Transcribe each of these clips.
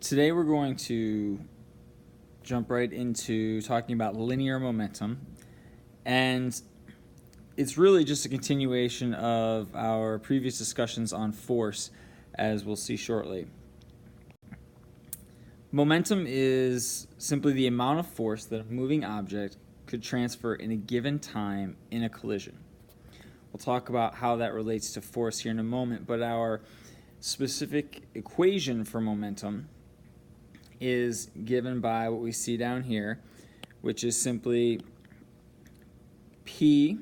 Today we're going to jump right into talking about linear momentum, and it's really just a continuation of our previous discussions on force, as we'll see shortly. Momentum is simply the amount of force that a moving object could transfer in a given time in a collision. We'll talk about how that relates to force here in a moment, but our specific equation for momentum is given by what we see down here, which is simply P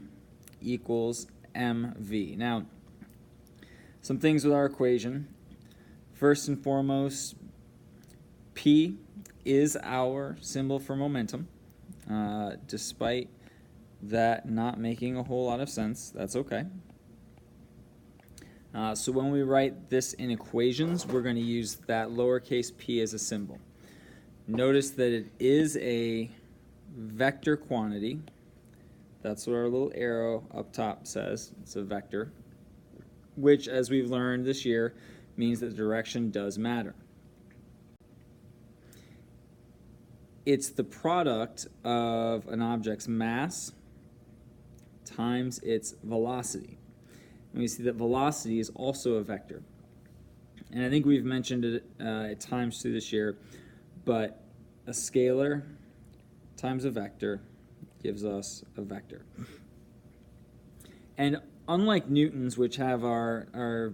equals mv. Now, some things with our equation. First and foremost, P is our symbol for momentum. Despite that not making a whole lot of sense, that's okay. So when we write this in equations, we're going to use that lowercase p as a symbol. Notice that it is a vector quantity. That's what our little arrow up top says. It's a vector, which, as we've learned this year, means that the direction does matter. It's the product of an object's mass times its velocity. And we see that velocity is also a vector. And I think we've mentioned it at times through this year, but a scalar times a vector gives us a vector. And unlike Newton's, which have our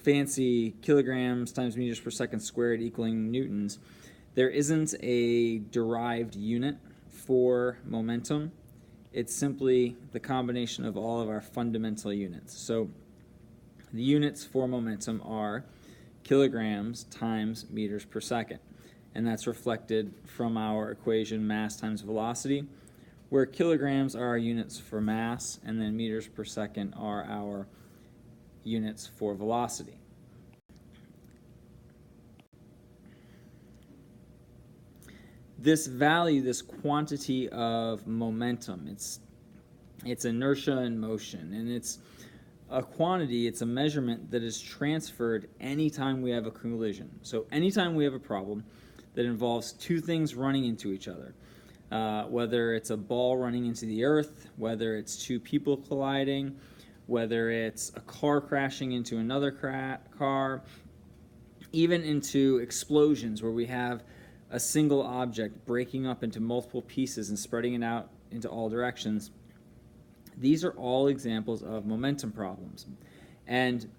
fancy kilograms times meters per second squared equaling Newtons, there isn't a derived unit for momentum. It's simply the combination of all of our fundamental units. So the units for momentum are kilograms times meters per second. And that's reflected from our equation mass times velocity, where kilograms are our units for mass, and then meters per second are our units for velocity. This value, this quantity of momentum, it's inertia in motion, and it's a quantity, it's a measurement that is transferred anytime we have a collision. So anytime we have a problem that involves two things running into each other, whether it's a ball running into the earth, whether it's two people colliding, whether it's a car crashing into another car, even into explosions where we have a single object breaking up into multiple pieces and spreading it out into all directions. These are all examples of momentum problems. And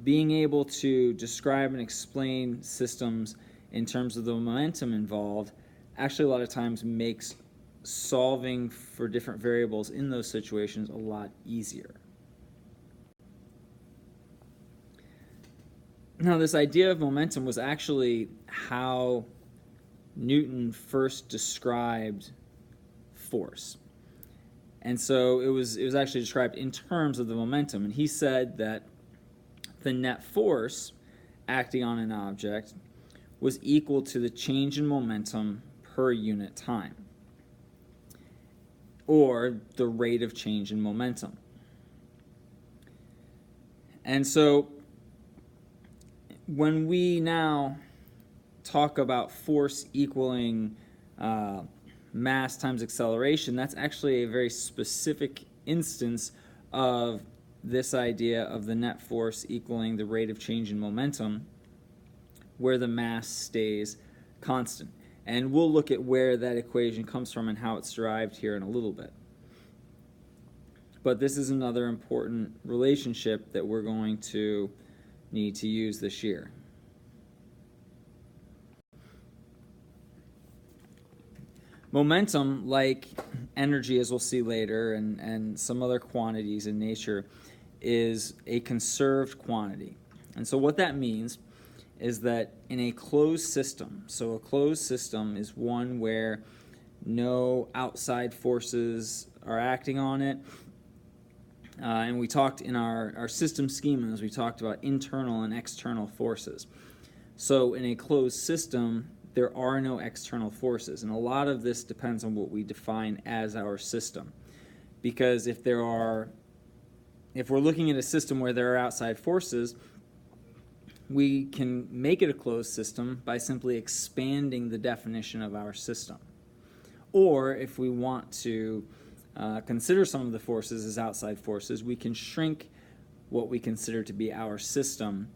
being able to describe and explain systems in terms of the momentum involved actually a lot of times makes solving for different variables in those situations a lot easier. Now, this idea of momentum was actually how Newton first described force. And so it was actually described in terms of the momentum. And he said that the net force acting on an object was equal to the change in momentum per unit time, or the rate of change in momentum. And so when we now talk about force equaling mass times acceleration, that's actually a very specific instance of this idea of the net force equaling the rate of change in momentum, where the mass stays constant. And we'll look at where that equation comes from and how it's derived here in a little bit. But this is another important relationship that we're going to need to use this year. Momentum, like energy, as we'll see later, and some other quantities in nature, is a conserved quantity. And so what that means is that in a closed system, so a closed system is one where no outside forces are acting on it, and we talked in our system schemas, we talked about internal and external forces. So in a closed system, there are no external forces, and a lot of this depends on what we define as our system. Because if we're looking at a system where there are outside forces, we can make it a closed system by simply expanding the definition of our system. Or if we want to consider some of the forces as outside forces, we can shrink what we consider to be our system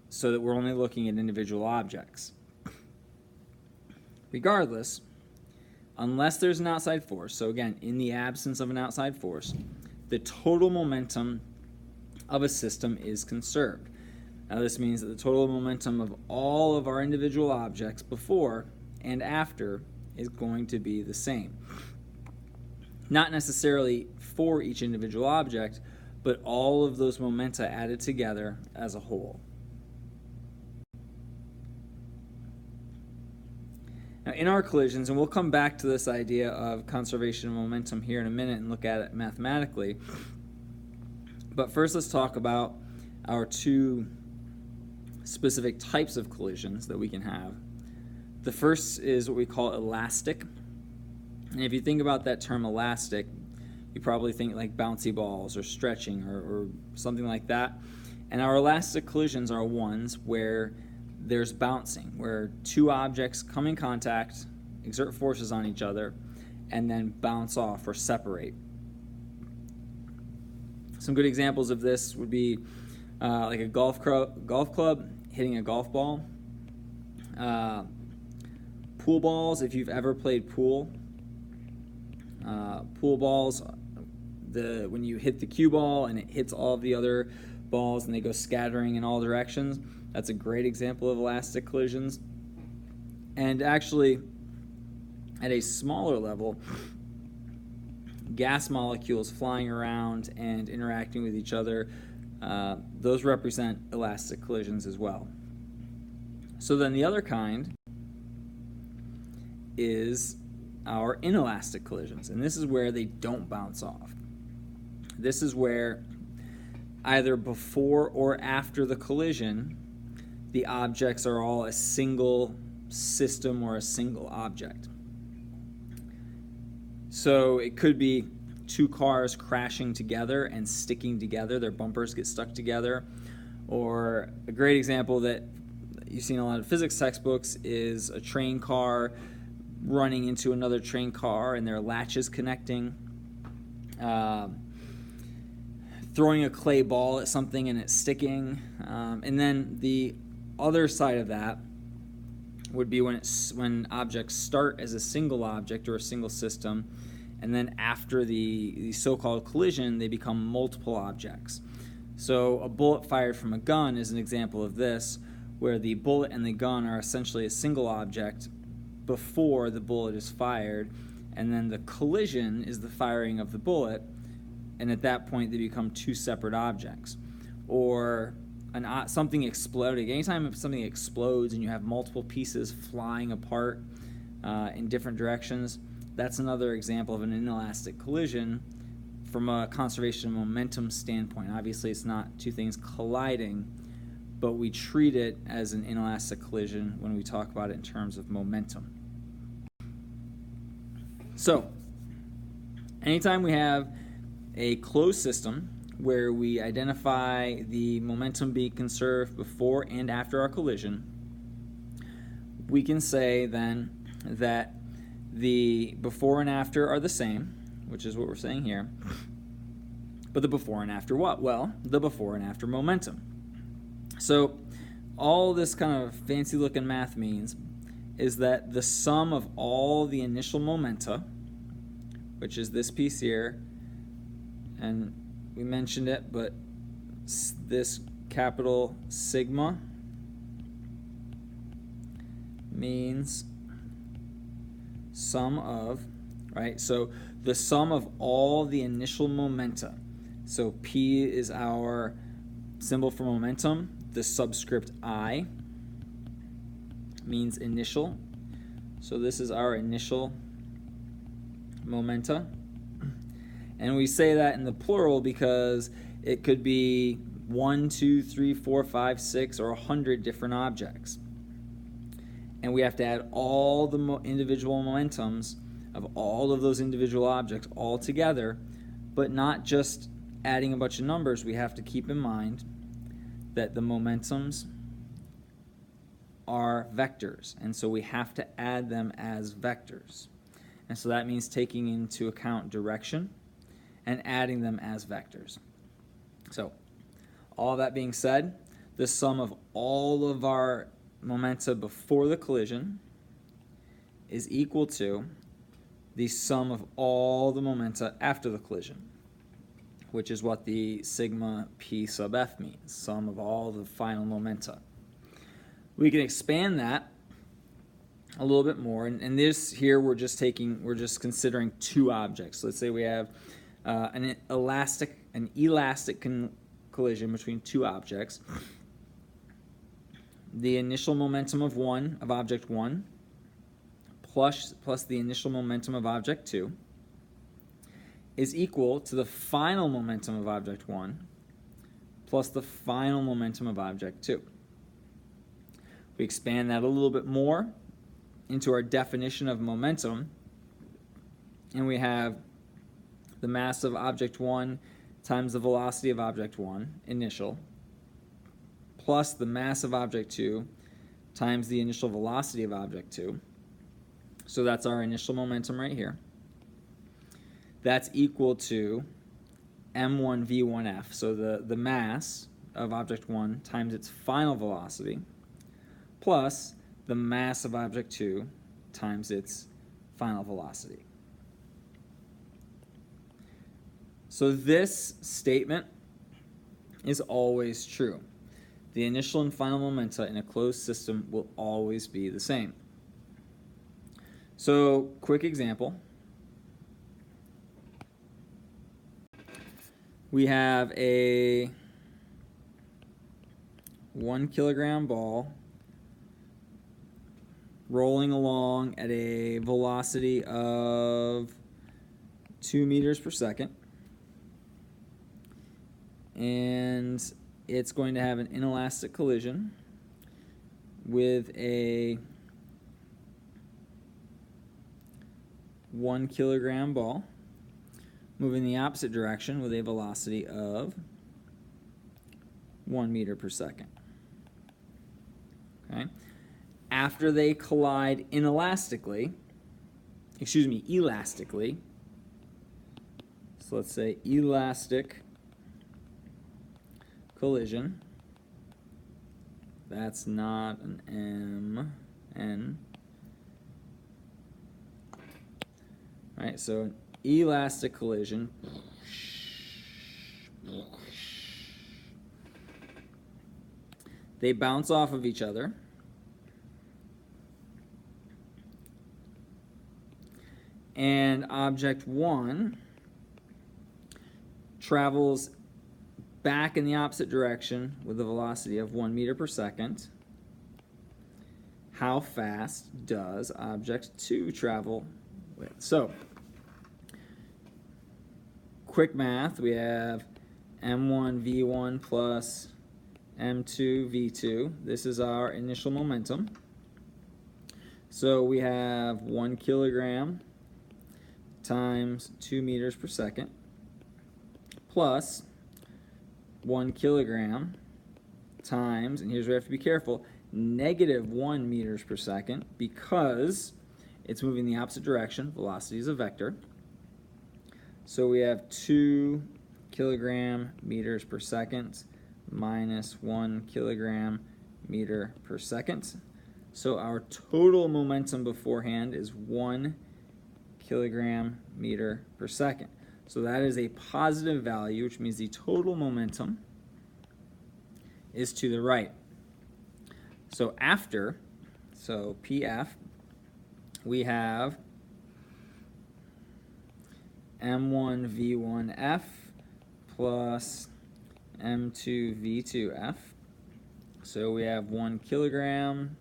so that we're only looking at individual objects. Regardless, unless there's an outside force, so again, in the absence of an outside force, the total momentum of a system is conserved. Now this means that the total momentum of all of our individual objects before and after is going to be the same. Not necessarily for each individual object, but all of those momenta added together as a whole. Now in our collisions, and we'll come back to this idea of conservation of momentum here in a minute and look at it mathematically, but first let's talk about our two specific types of collisions that we can have. The first is what we call elastic. And if you think about that term elastic, you probably think like bouncy balls or stretching or something like that. And our elastic collisions are ones where there's bouncing, where two objects come in contact, exert forces on each other, and then bounce off or separate. Some good examples of this would be like a golf club hitting a golf ball. Pool balls, if you've ever played pool. Pool balls, when you hit the cue ball and it hits all of the other balls and they go scattering in all directions, that's a great example of elastic collisions. And actually, at a smaller level, gas molecules flying around and interacting with each other, those represent elastic collisions as well. So then the other kind is our inelastic collisions, and this is where they don't bounce off. This is where either before or after the collision, the objects are all a single system or a single object. So it could be two cars crashing together and sticking together, their bumpers get stuck together. Or a great example that you've seen in a lot of physics textbooks is a train car running into another train car and their latches connecting. Throwing a clay ball at something and it's sticking. And then the other side of that would be when objects start as a single object or a single system, and then after the so-called collision, they become multiple objects. So a bullet fired from a gun is an example of this, where the bullet and the gun are essentially a single object before the bullet is fired, and then the collision is the firing of the bullet, and at that point they become two separate objects. Or something exploding. Anytime something explodes and you have multiple pieces flying apart in different directions, that's another example of an inelastic collision from a conservation of momentum standpoint. Obviously, it's not two things colliding, but we treat it as an inelastic collision when we talk about it in terms of momentum. So, anytime we have a closed system where we identify the momentum being conserved before and after our collision, we can say then that the before and after are the same, which is what we're saying here. But the before and after what? Well, the before and after momentum. So all this kind of fancy looking math means is that the sum of all the initial momenta, which is this piece here, and we mentioned it, but this capital sigma means sum of, right? So the sum of all the initial momenta. So P is our symbol for momentum. The subscript I means initial. So this is our initial momenta. And we say that in the plural because it could be 1, 2, 3, 4, 5, 6, or 100 different objects. And we have to add all the individual momentums of all of those individual objects all together, but not just adding a bunch of numbers. We have to keep in mind that the momentums are vectors, and so we have to add them as vectors. And so that means taking into account direction and adding them as vectors. So all that being said, the sum of all of our momenta before the collision is equal to the sum of all the momenta after the collision, which is what the sigma p sub f means, sum of all the final momenta. We can expand that a little bit more, and this here we're just considering two objects. So let's say we have an elastic collision between two objects. The initial momentum of object 1 plus the initial momentum of object 2 is equal to the final momentum of object 1 plus the final momentum of object 2. We expand that a little bit more into our definition of momentum, and we have the mass of object 1 times the velocity of object 1, initial, plus the mass of object 2 times the initial velocity of object 2. So that's our initial momentum right here. That's equal to m1 v1f, so the mass of object 1 times its final velocity, plus the mass of object 2 times its final velocity. So this statement is always true. The initial and final momenta in a closed system will always be the same. So, quick example. We have a 1 kilogram ball rolling along at a velocity of 2 meters per second. And it's going to have an inelastic collision with a 1 kilogram ball moving the opposite direction with a velocity of 1 meter per second. Okay? After they collide elastically, so let's say elastic collision, that's not an M, right? So an elastic collision, they bounce off of each other, and object 1 travels back in the opposite direction with a velocity of 1 meter per second. How fast does object 2 travel with? So, quick math, we have m1 v1 plus m2 v2. This is our initial momentum. So we have 1 kilogram times 2 meters per second plus 1 kilogram times, and here's where we have to be careful, negative 1 meters per second, because it's moving the opposite direction. Velocity is a vector. So we have 2 kilogram meters per second minus 1 kilogram meter per second. So our total momentum beforehand is 1 kilogram meter per second. So that is a positive value, which means the total momentum is to the right. So after, so PF, we have m1 v1f plus m2 v2f. So we have 1 kilogram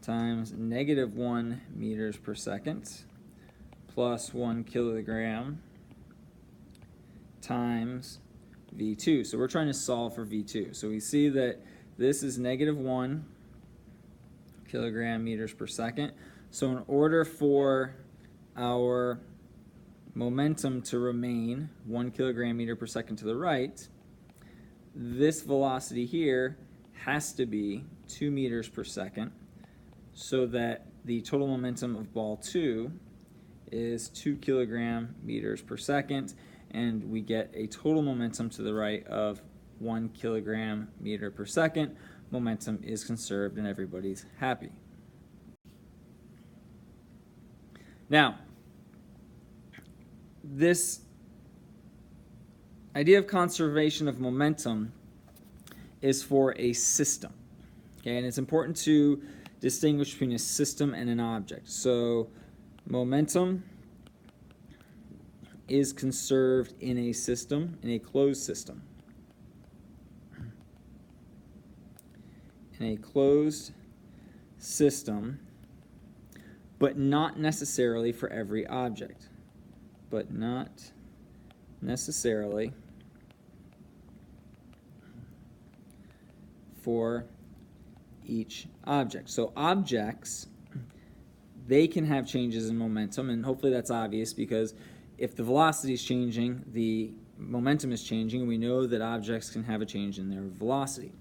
times negative 1 meters per second plus 1 kilogram times v2. So we're trying to solve for v2. So we see that this is negative 1 kilogram meters per second. So in order for our momentum to remain 1 kilogram meter per second to the right, this velocity here has to be 2 meters per second, so that the total momentum of ball 2 is 2 kilogram meters per second, and we get a total momentum to the right of 1 kilogram meter per second. Momentum is conserved and everybody's happy. Now, this idea of conservation of momentum is for a system. Okay, and it's important to distinguish between a system and an object. So momentum is conserved in a system, in a closed system. In a closed system, but not necessarily for every object. But not necessarily for each object. So objects, they can have changes in momentum, and hopefully that's obvious, because if the velocity is changing, the momentum is changing, and we know that objects can have a change in their velocity.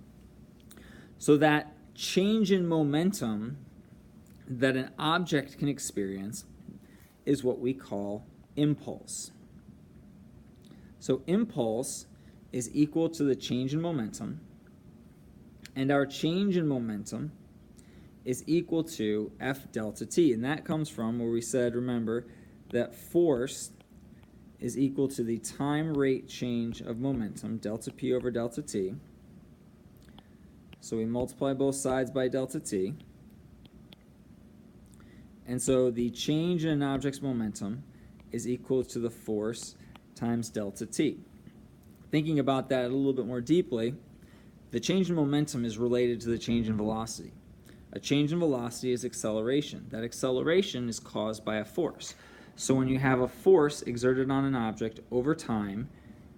So that change in momentum that an object can experience is what we call impulse. So impulse is equal to the change in momentum, and our change in momentum is equal to F delta t, and that comes from where we said, remember, that force is equal to the time rate change of momentum, delta p over delta t. So we multiply both sides by delta t. And so the change in an object's momentum is equal to the force times delta t. Thinking about that a little bit more deeply, the change in momentum is related to the change in velocity. A change in velocity is acceleration. That acceleration is caused by a force. So when you have a force exerted on an object over time,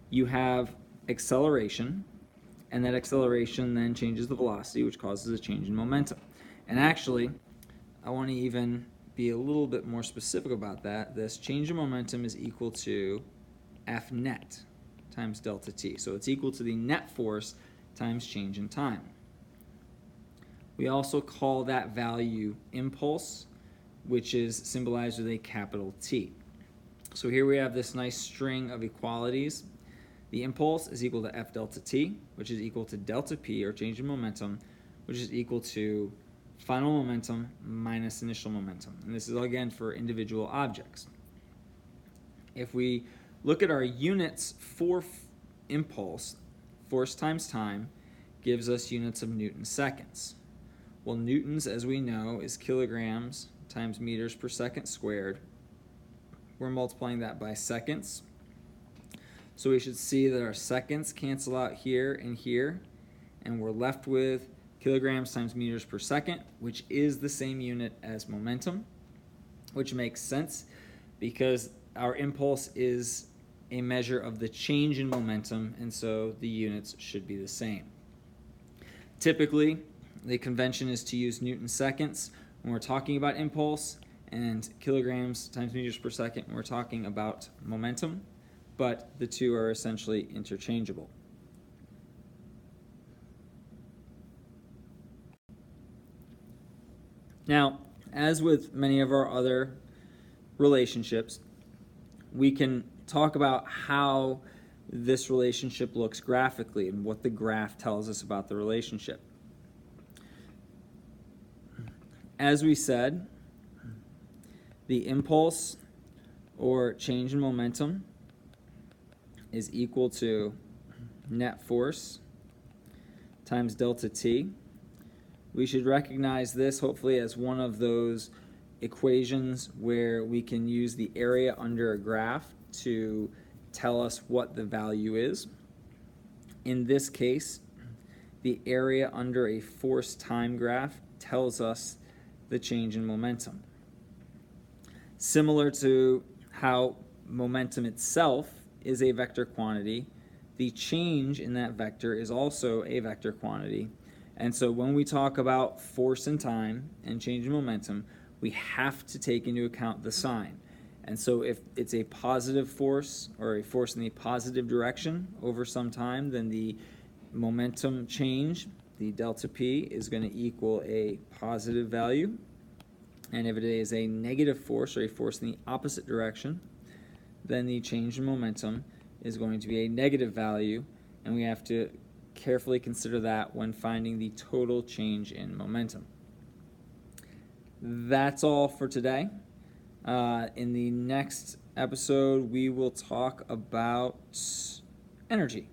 you have acceleration, and that acceleration then changes the velocity, which causes a change in momentum. And actually, I want to even be a little bit more specific about that. This change in momentum is equal to F net times delta t. So it's equal to the net force times change in time. We also call that value impulse, which is symbolized with a capital T. So here we have this nice string of equalities. The impulse is equal to F delta t, which is equal to delta p, or change in momentum, which is equal to final momentum minus initial momentum. And this is, again, for individual objects. If we look at our units for impulse, force times time gives us units of Newton seconds. Well, newtons, as we know, is kilograms times meters per second squared. We're multiplying that by seconds. So we should see that our seconds cancel out here, and we're left with kilograms times meters per second, which is the same unit as momentum, which makes sense because our impulse is a measure of the change in momentum, and so the units should be the same. Typically, the convention is to use Newton seconds when we're talking about impulse, and kilograms times meters per second when we're talking about momentum, but the two are essentially interchangeable. Now, as with many of our other relationships, we can talk about how this relationship looks graphically and what the graph tells us about the relationship. As we said, the impulse or change in momentum is equal to net force times delta t. We should recognize this hopefully as one of those equations where we can use the area under a graph to tell us what the value is. In this case, the area under a force time graph tells us the change in momentum. Similar to how momentum itself is a vector quantity, the change in that vector is also a vector quantity. And so when we talk about force and time and change in momentum, we have to take into account the sign. And so if it's a positive force or a force in the positive direction over some time, then the momentum change, the delta P is going to equal a positive value. And if it is a negative force, or a force in the opposite direction, then the change in momentum is going to be a negative value, and we have to carefully consider that when finding the total change in momentum. That's all for today. In the next episode, we will talk about energy.